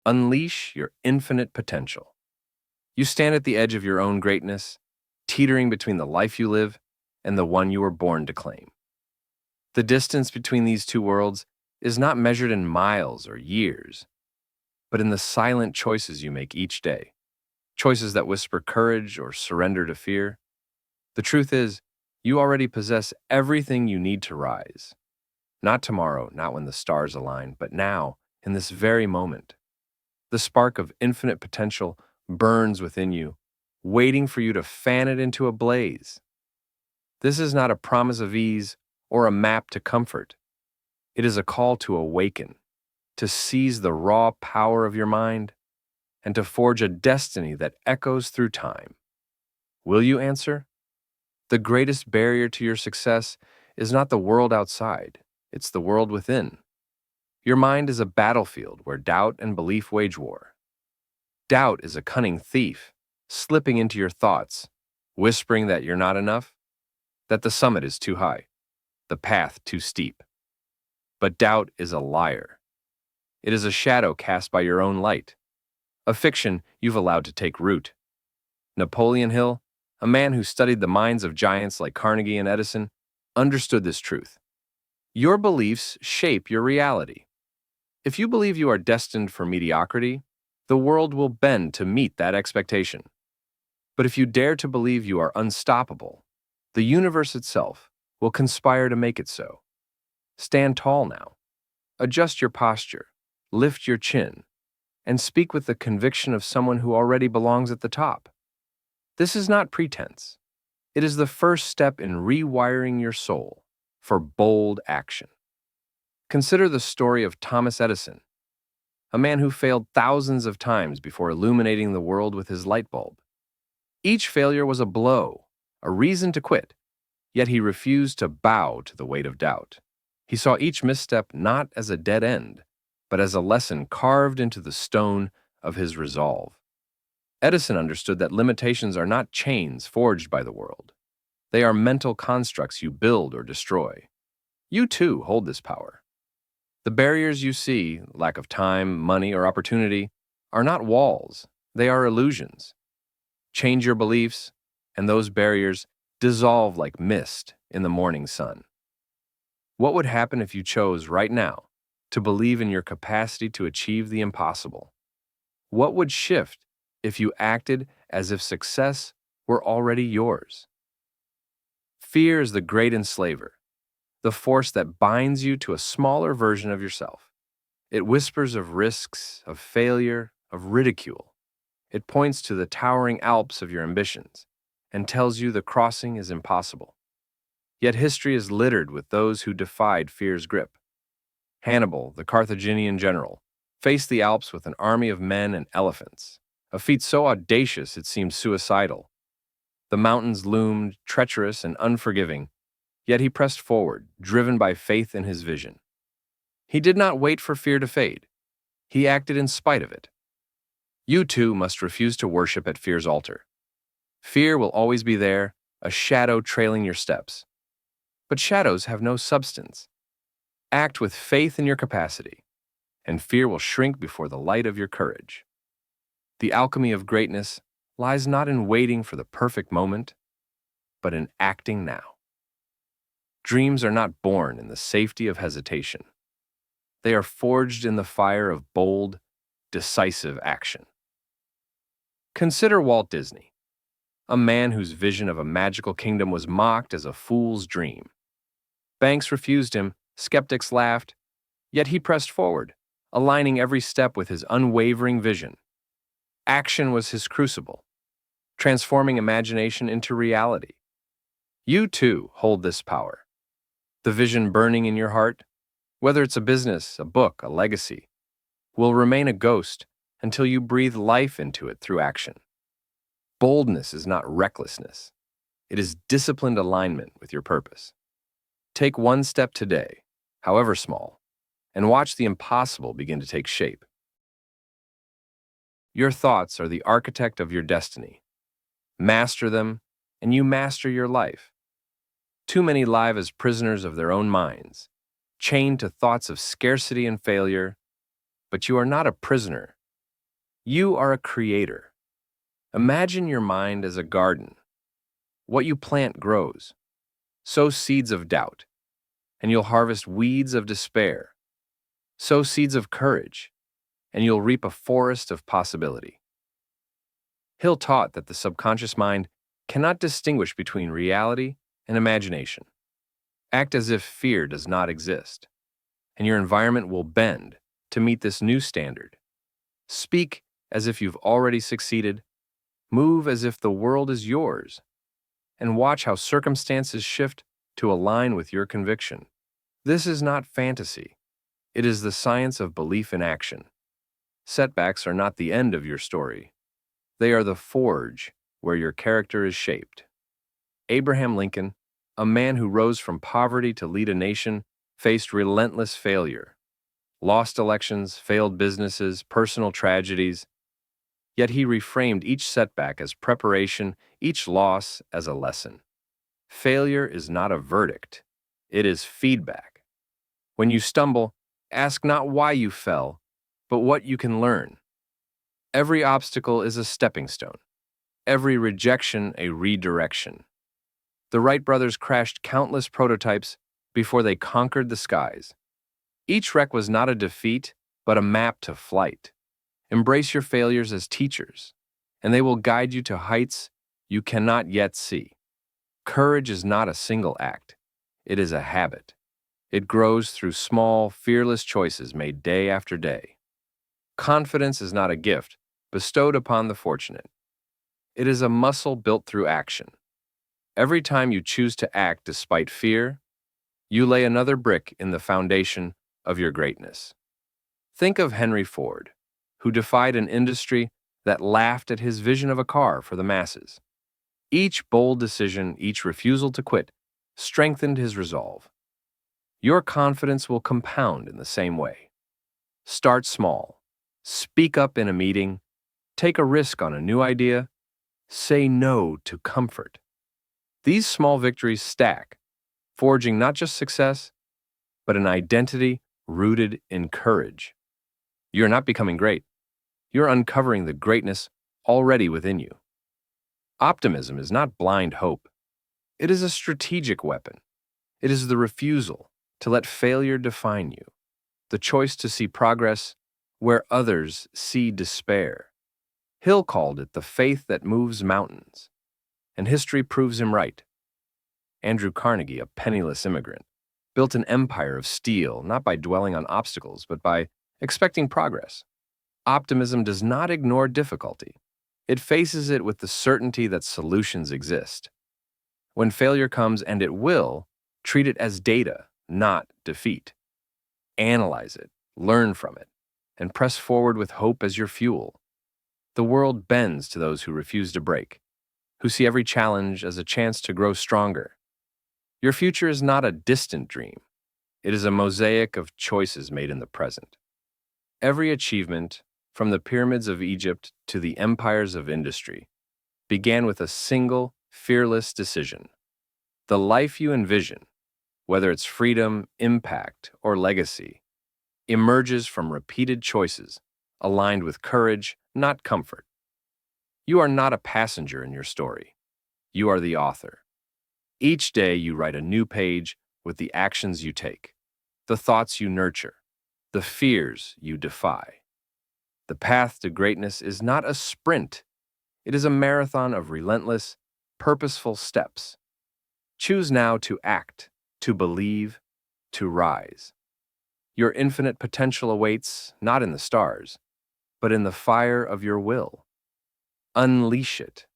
Unleash your infinite potential. You stand at the edge of your own greatness, teetering between the life you live and the one you were born to claim. The distance between these two worlds is not measured in miles or years, but in the silent choices you make each day, choices that whisper courage or surrender to fear. The truth is, you already possess everything you need to rise. Not tomorrow, not when the stars align, but now, in this very moment. The spark of infinite potential burns within you, waiting for you to fan it into a blaze. This is not a promise of ease or a map to comfort. It is a call to awaken, to seize the raw power of your mind, and to forge a destiny that echoes through time. Will you answer? The greatest barrier to your success is not the world outside, it's the world within. Your mind is a battlefield where doubt and belief wage war. Doubt is a cunning thief, slipping into your thoughts, whispering that you're not enough, that the summit is too high, the path too steep. But doubt is a liar. It is a shadow cast by your own light, a fiction you've allowed to take root. Napoleon Hill, a man who studied the minds of giants like Carnegie and Edison, understood this truth. Your beliefs shape your reality. If you believe you are destined for mediocrity, the world will bend to meet that expectation. But if you dare to believe you are unstoppable, the universe itself will conspire to make it so. Stand tall now. Adjust your posture, lift your chin, and speak with the conviction of someone who already belongs at the top. This is not pretense. It is the first step in rewiring your soul for bold action. Consider the story of Thomas Edison, a man who failed thousands of times before illuminating the world with his light bulb. Each failure was a blow, a reason to quit, yet he refused to bow to the weight of doubt. He saw each misstep not as a dead end, but as a lesson carved into the stone of his resolve. Edison understood that limitations are not chains forged by the world. They are mental constructs you build or destroy. You too hold this power. The barriers you see, lack of time, money, or opportunity, are not walls, they are illusions. Change your beliefs, and those barriers dissolve like mist in the morning sun. What would happen if you chose right now to believe in your capacity to achieve the impossible? What would shift if you acted as if success were already yours? Fear is the great enslaver, the force that binds you to a smaller version of yourself. It whispers of risks, of failure, of ridicule. It points to the towering Alps of your ambitions and tells you the crossing is impossible. Yet history is littered with those who defied fear's grip. Hannibal, the Carthaginian general, faced the Alps with an army of men and elephants, a feat so audacious it seemed suicidal. The mountains loomed treacherous and unforgiving, yet he pressed forward, driven by faith in his vision. He did not wait for fear to fade. He acted in spite of it. You too must refuse to worship at fear's altar. Fear will always be there, a shadow trailing your steps. But shadows have no substance. Act with faith in your capacity, and fear will shrink before the light of your courage. The alchemy of greatness lies not in waiting for the perfect moment, but in acting now. Dreams are not born in the safety of hesitation. They are forged in the fire of bold, decisive action. Consider Walt Disney, a man whose vision of a magical kingdom was mocked as a fool's dream. Banks refused him, skeptics laughed, yet he pressed forward, aligning every step with his unwavering vision. Action was his crucible, transforming imagination into reality. You too hold this power. The vision burning in your heart, whether it's a business, a book, a legacy, will remain a ghost until you breathe life into it through action. Boldness is not recklessness. It is disciplined alignment with your purpose. Take one step today, however small, and watch the impossible begin to take shape. Your thoughts are the architect of your destiny. Master them, and you master your life. Too many live as prisoners of their own minds, chained to thoughts of scarcity and failure, but you are not a prisoner, You are a creator. Imagine your mind as a garden. What you plant grows. Sow seeds of doubt, and you'll harvest weeds of despair. Sow seeds of courage, and you'll reap a forest of possibility. Hill taught that the subconscious mind cannot distinguish between reality and imagination. Act as if fear does not exist, and your environment will bend to meet this new standard. Speak as if you've already succeeded, move as if the world is yours, and watch how circumstances shift to align with your conviction. This is not fantasy. It is the science of belief in action. Setbacks are not the end of your story. They are the forge where your character is shaped. Abraham Lincoln, a man who rose from poverty to lead a nation, faced relentless failure. Lost elections, failed businesses, personal tragedies. Yet he reframed each setback as preparation, each loss as a lesson. Failure is not a verdict. It is feedback. When you stumble, ask not why you fell, but what you can learn. Every obstacle is a stepping stone. Every rejection a redirection. The Wright brothers crashed countless prototypes before they conquered the skies. Each wreck was not a defeat, but a map to flight. Embrace your failures as teachers, and they will guide you to heights you cannot yet see. Courage is not a single act. It is a habit. It grows through small, fearless choices made day after day. Confidence is not a gift bestowed upon the fortunate. It is a muscle built through action. Every time you choose to act despite fear, you lay another brick in the foundation of your greatness. Think of Henry Ford, who defied an industry that laughed at his vision of a car for the masses. Each bold decision, each refusal to quit, strengthened his resolve. Your confidence will compound in the same way. Start small. Speak up in a meeting. Take a risk on a new idea. Say no to comfort. These small victories stack, forging not just success, but an identity rooted in courage. You're not becoming great. You're uncovering the greatness already within you. Optimism is not blind hope. It is a strategic weapon. It is the refusal to let failure define you, the choice to see progress where others see despair. Hill called it the faith that moves mountains, and history proves him right. Andrew Carnegie, a penniless immigrant, built an empire of steel not by dwelling on obstacles, but by expecting progress. Optimism does not ignore difficulty. It faces it with the certainty that solutions exist. When failure comes, and it will, treat it as data, not defeat. Analyze it, learn from it, and press forward with hope as your fuel. The world bends to those who refuse to break, who see every challenge as a chance to grow stronger. Your future is not a distant dream. It is a mosaic of choices made in the present. Every achievement, from the pyramids of Egypt to the empires of industry, began with a single, fearless decision. The life you envision, whether it's freedom, impact, or legacy, emerges from repeated choices aligned with courage, not comfort. You are not a passenger in your story. You are the author. Each day you write a new page with the actions you take, the thoughts you nurture, the fears you defy. The path to greatness is not a sprint. It is a marathon of relentless, purposeful steps. Choose now to act, to believe, to rise. Your infinite potential awaits not in the stars, but in the fire of your will. Unleash it.